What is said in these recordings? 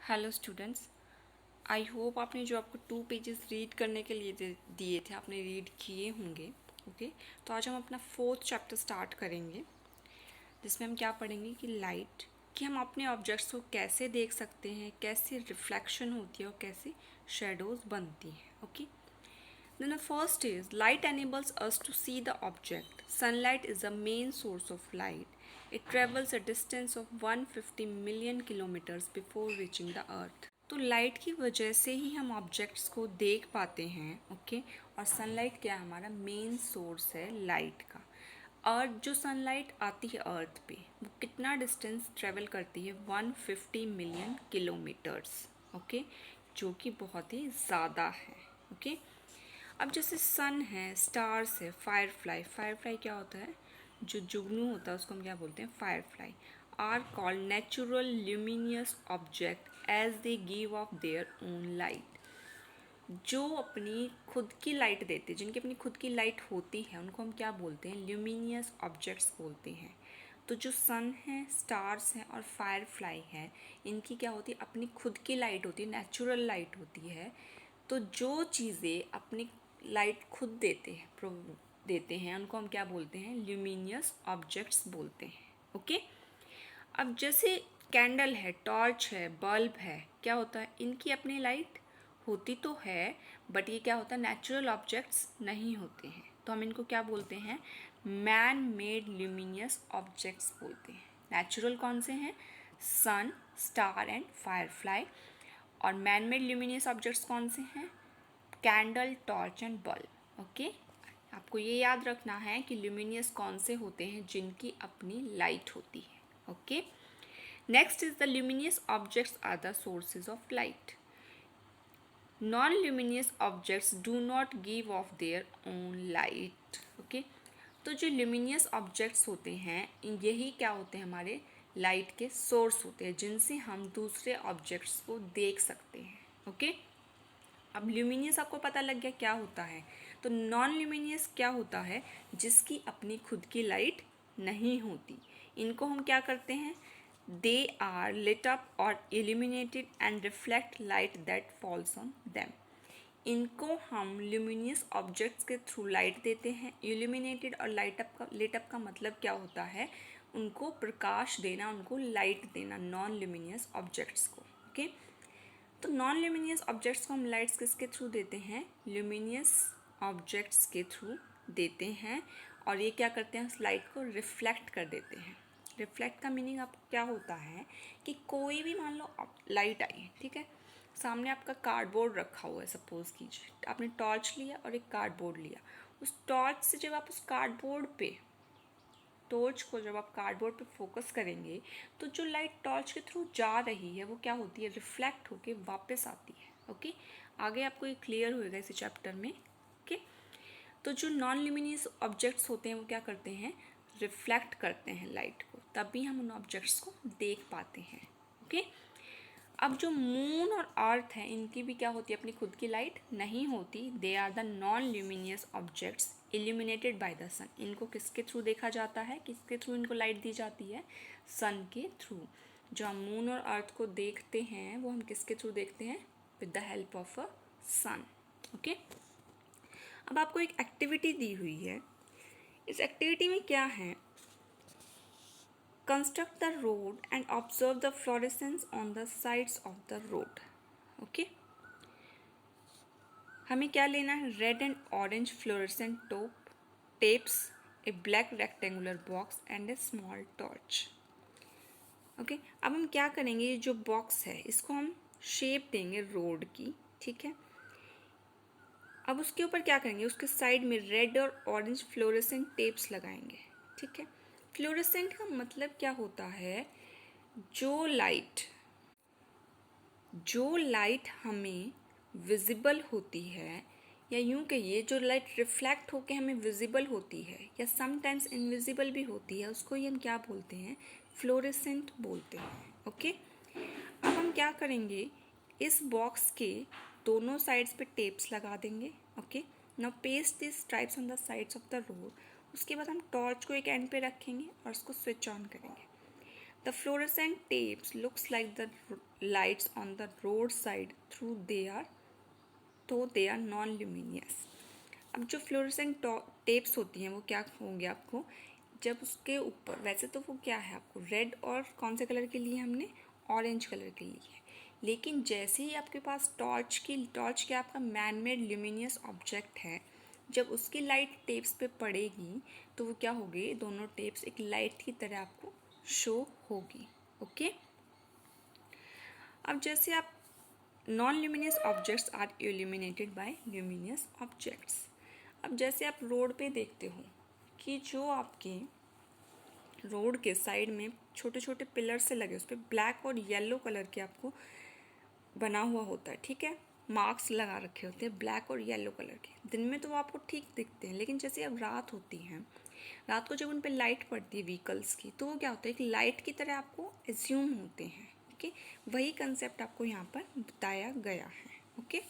Hello students, I hope आपने जो आपको 2 पेजेस रीड करने के लिए दिए थे आपने रीड किए होंगे। ओके, तो आज हम अपना 4th चैप्टर स्टार्ट करेंगे जिसमें हम क्या पढ़ेंगे कि लाइट, कि हम अपने ऑब्जेक्ट्स को कैसे देख सकते हैं, कैसे रिफ्लेक्शन होती है और कैसे शेडोज़ बनती हैं। Okay, then the first is light enables us to see the object. Sunlight is the main source of light. It travels a distance of 150 million kilometers before reaching the earth. तो light की वजह से ही हम objects को देख पाते हैं। Okay, और सनलाइट क्या है, हमारा मेन सोर्स है लाइट का। और जो सनलाइट आती है अर्थ पे वो कितना डिस्टेंस ट्रेवल करती है, 150 मिलियन किलोमीटर्स। ओके, जो कि बहुत ही ज़्यादा है। ओके, अब जैसे सन है, स्टार्स है, फायरफ्लाई, फायरफ्लाई क्या होता है, जो जुगनू होता है उसको हम क्या बोलते हैं, firefly, are called natural luminous object as they give off their own light. जो अपनी खुद की लाइट देते हैं, जिनकी अपनी खुद की लाइट होती है, उनको हम क्या बोलते हैं, ल्यूमिनियस ऑब्जेक्ट्स बोलते हैं। तो जो सन है, स्टार्स हैं और फायरफ्लाई है, इनकी क्या होती है, अपनी खुद की लाइट होती है, नेचुरल लाइट होती है। तो जो चीज़ें अपनी लाइट खुद देते हैं उनको हम क्या बोलते हैं, ल्यूमिनियस ऑब्जेक्ट्स बोलते हैं। ओके, अब जैसे कैंडल है, टॉर्च है, बल्ब है, क्या होता है, इनकी अपनी लाइट होती तो है, बट ये क्या होता है, नेचुरल ऑब्जेक्ट्स नहीं होते हैं। तो हम इनको क्या बोलते हैं, मैन मेड ल्यूमिनियस ऑब्जेक्ट्स बोलते हैं। नेचुरल कौन से हैं, सन, स्टार एंड फायरफ्लाई। और मैन मेड ल्यूमिनियस ऑब्जेक्ट्स कौन से हैं, candle, torch and bulb. Okay, आपको ये याद रखना है कि ल्यूमिनियस कौन से होते हैं, जिनकी अपनी लाइट होती है। Okay, next is the luminous objects are the sources of light. Non luminous objects do not give off their own light. Okay, तो जो ल्यूमिनियस ऑब्जेक्ट्स होते हैं यही क्या होते हैं, हमारे लाइट के सोर्स होते हैं, जिनसे हम दूसरे ऑब्जेक्ट्स को देख सकते हैं। ओके, अब ल्यूमिनियस आपको पता लग गया क्या होता है। तो नॉन ल्यूमिनियस क्या होता है, जिसकी अपनी खुद की लाइट नहीं होती। इनको हम क्या करते हैं, दे आर लिट अप और illuminated and reflect light that falls on them. इनको हम ल्यूमिनियस ऑब्जेक्ट्स के थ्रू लाइट देते हैं। इल्यूमिनेटेड और लिट अप का मतलब क्या होता है, उनको प्रकाश देना, उनको लाइट देना, नॉन ल्यूमिनियस ऑब्जेक्ट्स को। ओके, तो नॉन ल्यूमिनियस ऑब्जेक्ट्स को हम लाइट्स किसके थ्रू देते हैं, ल्यूमिनियस ऑब्जेक्ट्स के थ्रू देते हैं। और ये क्या करते हैं, उस लाइट को रिफ्लेक्ट कर देते हैं। रिफ्लेक्ट का मीनिंग आपको क्या होता है कि कोई भी मान लो लाइट आई, ठीक है, सामने आपका कार्डबोर्ड रखा हुआ है, सपोज कीजिए आपने टॉर्च लिया और एक कार्डबोर्ड लिया। उस टॉर्च से जब आप उस टॉर्च को जब आप कार्डबोर्ड पे फोकस करेंगे तो जो लाइट टॉर्च के थ्रू जा रही है वो क्या होती है, रिफ्लेक्ट होके वापस आती है। ओके, आगे आपको ये क्लियर होएगा इसी चैप्टर में। ओके, तो जो नॉन ल्यूमिनियस ऑब्जेक्ट्स होते हैं वो क्या करते हैं, रिफ्लेक्ट करते हैं लाइट को, तभी हम उन ऑब्जेक्ट्स को देख पाते हैं। ओके, अब जो मून और अर्थ है इनकी भी क्या होती है, अपनी खुद की लाइट नहीं होती। They are the non luminous objects illuminated by the sun. इनको किसके थ्रू देखा जाता है, किसके थ्रू इनको लाइट दी जाती है, सन के थ्रू। जो हम मून और अर्थ को देखते हैं वो हम किसके थ्रू देखते हैं, with the help of a sun. Okay, अब आपको एक एक्टिविटी दी हुई है। इस एक्टिविटी में क्या है, construct the road and observe the fluorescence on the sides of the road. Okay, हमें क्या लेना है, red and orange fluorescent tapes, A black rectangular box and A small torch. Okay, अब हम क्या करेंगे, ये जो बॉक्स है इसको हम शेप देंगे रोड की, ठीक है। अब उसके ऊपर क्या करेंगे, उसके साइड में रेड और ऑरेंज फ्लोरेसेंट टेप्स लगाएंगे, ठीक है। फ्लोरेसेंट का मतलब क्या होता है, जो लाइट हमें विजिबल होती है, या यूं कहिए जो लाइट रिफ्लेक्ट होके हमें विजिबल होती है या समटाइम्स इनविजिबल भी होती है, उसको ही हम क्या बोलते हैं, फ्लोरेसेंट बोलते हैं। ओके, अब हम क्या करेंगे, इस बॉक्स के दोनों साइड्स पे टेप्स लगा देंगे। Okay, now paste this stripes on the sides of the road. उसके बाद हम टॉर्च को एक एंड पे रखेंगे और उसको स्विच ऑन करेंगे। The fluorescent tapes looks like the lights on the roadside though they are non-luminous. अब जो फ्लोरेसेंट टेप्स होती हैं वो क्या होंगे आपको, जब उसके ऊपर, वैसे तो वो क्या है आपको रेड और कौन से कलर के लिए हमने, ऑरेंज कलर के लिए है, लेकिन जैसे ही आपके पास टॉर्च क्या आपका मैन मेड ल्यूमिनियस ऑब्जेक्ट है, जब उसकी लाइट टेप्स पे पड़ेगी तो वो क्या होगी, दोनों टेप्स एक लाइट की तरह आपको शो होगी। ओके, अब जैसे आप non luminous objects are illuminated by luminous objects. अब जैसे आप रोड पे देखते हो कि जो आपके रोड के साइड में छोटे छोटे पिलर से लगे, उस पर ब्लैक और येलो कलर के आपको बना हुआ होता है, ठीक है, मार्क्स लगा रखे होते हैं ब्लैक और येलो कलर के। दिन में तो वो आपको ठीक दिखते हैं, लेकिन जैसे अब रात होती है, रात को जब उन पर लाइट पड़ती है व्हीकल्स की, तो वो क्या होता है, एक लाइट की तरह आपको एज्यूम होते हैं। ओके, वही कंसेप्ट आपको यहाँ पर बताया गया है। ओके,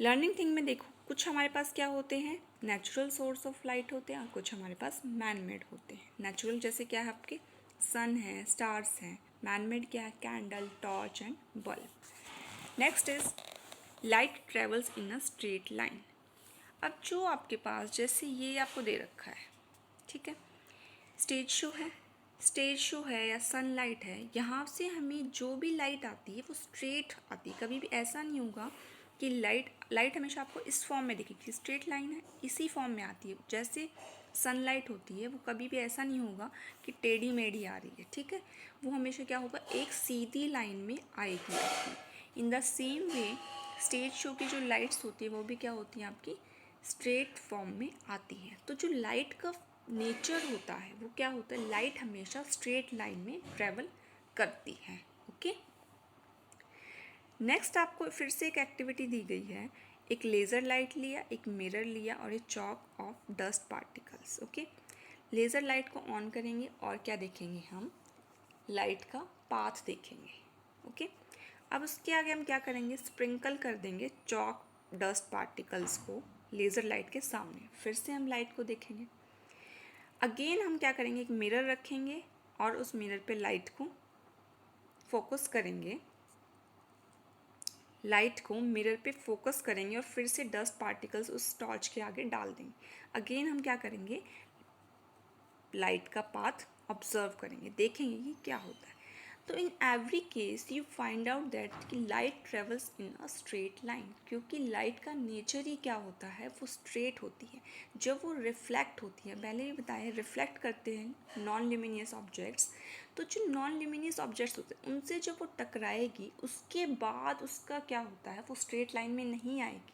लर्निंग थिंग में देखो, कुछ हमारे पास क्या होते हैं, नेचुरल सोर्स ऑफ लाइट होते हैं और कुछ हमारे पास मैन मेड होते हैं। नेचुरल जैसे क्या है आपके सन है, स्टार्स हैं। मैन मेड क्या है, candle, torch and bulb. Next is light travels in a straight line. अब जो आपके पास जैसे ये आपको दे रखा है, ठीक है, स्टेज शो है या सनलाइट है, यहाँ से हमें जो भी लाइट आती है वो स्ट्रेट आती है। कभी भी ऐसा नहीं होगा कि लाइट हमेशा आपको इस फॉर्म में दिखेगी, स्ट्रेट लाइन है इसी फॉर्म में आती है। जैसे सनलाइट होती है वो कभी भी ऐसा नहीं होगा कि टेढ़ी मेढ़ी आ रही है, ठीक है, वो हमेशा क्या होगा, एक सीधी लाइन में आएगी आपकी। In the same way stage show की जो लाइट्स होती है वो भी क्या होती हैं आपकी, स्ट्रेट फॉर्म में आती है। तो जो लाइट का नेचर होता है वो क्या होता है, लाइट हमेशा स्ट्रेट लाइन में ट्रेवल करती है। ओके, नेक्स्ट आपको फिर से एक एक्टिविटी दी गई है, एक लेज़र लाइट लिया, एक मिरर लिया और एक chalk of dust particles. Okay, laser light को ऑन करेंगे और क्या देखेंगे, हम लाइट का पाथ देखेंगे। ओके, अब उसके आगे हम क्या करेंगे, स्प्रिंकल कर देंगे चॉक डस्ट पार्टिकल्स को लेज़र लाइट के सामने। फिर से हम लाइट को देखेंगे। अगेन हम क्या करेंगे, एक मिरर रखेंगे और उस मिरर पे लाइट को फोकस करेंगे, लाइट को मिरर पे फोकस करेंगे और फिर से डस्ट पार्टिकल्स उस टॉर्च के आगे डाल देंगे। अगेन हम क्या करेंगे, लाइट का पाथ ऑब्जर्व करेंगे, देखेंगे कि क्या होता है। तो in every case you find out that कि light travels in a straight line, क्योंकि लाइट का नेचर ही क्या होता है, वो स्ट्रेट होती है। जब वो रिफ्लेक्ट होती है, पहले ही बताया रिफ्लेक्ट करते हैं नॉन ल्यूमिनियस ऑब्जेक्ट्स, तो जो नॉन ल्यूमिनियस ऑब्जेक्ट्स होते हैं उनसे जब वो टकराएगी उसके बाद उसका क्या होता है, वो स्ट्रेट लाइन में नहीं आएगी,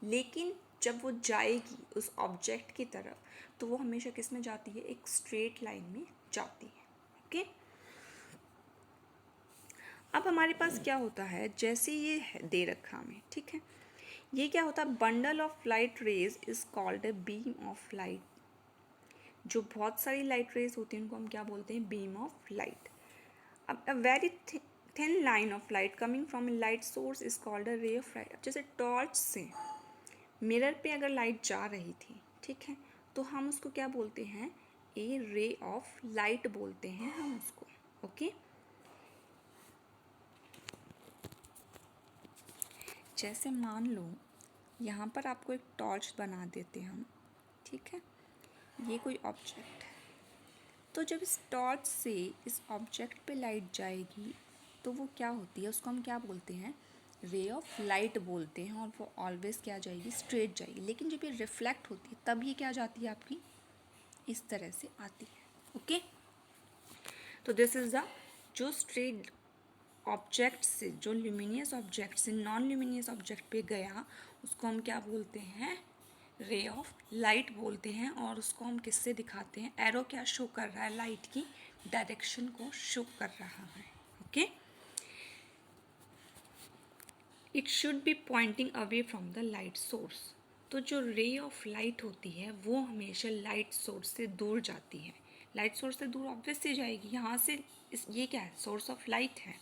लेकिन जब वो जाएगी उस ऑब्जेक्ट की तरफ तो वो हमेशा किस में जाती है, एक स्ट्रेट लाइन में जाती है। ओके, अब हमारे पास क्या होता है, जैसे ये दे रखा हमें, ठीक है, ये क्या होता है, bundle of light rays is called a beam of light. जो बहुत सारी लाइट रेज होती हैं उनको हम क्या बोलते हैं, बीम ऑफ लाइट। अब a very thin line of light coming from a light source is called a ray of light. अब जैसे टॉर्च से मिरर पे अगर लाइट जा रही थी, ठीक है, तो हम उसको क्या बोलते हैं, ए रे ऑफ लाइट बोलते हैं हम उसको। ओके, जैसे मान लो यहाँ पर आपको एक टॉर्च बना देते हम, ठीक है, ये कोई ऑब्जेक्ट है, तो जब इस टॉर्च से इस ऑब्जेक्ट पे लाइट जाएगी तो वो क्या होती है, उसको हम क्या बोलते हैं, रे ऑफ लाइट बोलते हैं, और वो ऑलवेज क्या जाएगी, स्ट्रेट जाएगी। लेकिन जब ये रिफ्लेक्ट होती है तब ये क्या जाती है आपकी, इस तरह से आती है। ओके, तो दिस इज द, जो स्ट्रेट ऑब्जेक्ट से, जो ल्यूमिनियस ऑब्जेक्ट से नॉन ल्यूमिनियस ऑब्जेक्ट पे गया उसको हम क्या बोलते हैं, रे ऑफ लाइट बोलते हैं। और उसको हम किससे दिखाते हैं, एरो क्या शो कर रहा है, लाइट की डायरेक्शन को शो कर रहा है। Okay, it should be pointing away from the light source. तो जो रे ऑफ लाइट होती है वो हमेशा लाइट सोर्स से दूर जाती है। लाइट सोर्स से दूर ऑब्वियस से जाएगी, यहाँ से ये क्या है, सोर्स ऑफ लाइट है,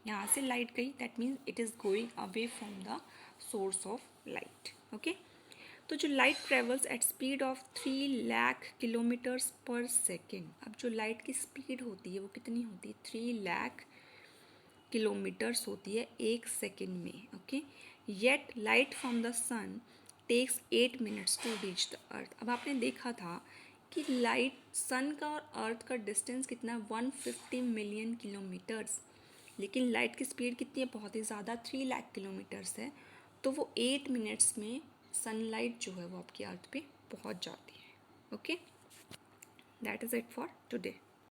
यहाँ से लाइट गई, that means it is going away from the source of light. Okay, तो जो light travels at speed of 3 lakh kilometres पर सेकेंड, अब जो लाइट की स्पीड होती है वो कितनी होती है, 3 लाख किलोमीटर्स होती है एक सेकेंड में, okay. Yet light from the sun takes 8 minutes to reach the earth. अब आपने देखा था कि लाइट सन का और अर्थ का डिस्टेंस कितना है, 150 मिलियन किलोमीटर्स, लेकिन लाइट की स्पीड कितनी है, बहुत ही ज़्यादा, 3 लाख किलोमीटर्स है। तो वो 8 मिनट्स में सनलाइट जो है वो आपकी अर्थ पे पहुंच जाती है, okay. That is it for today.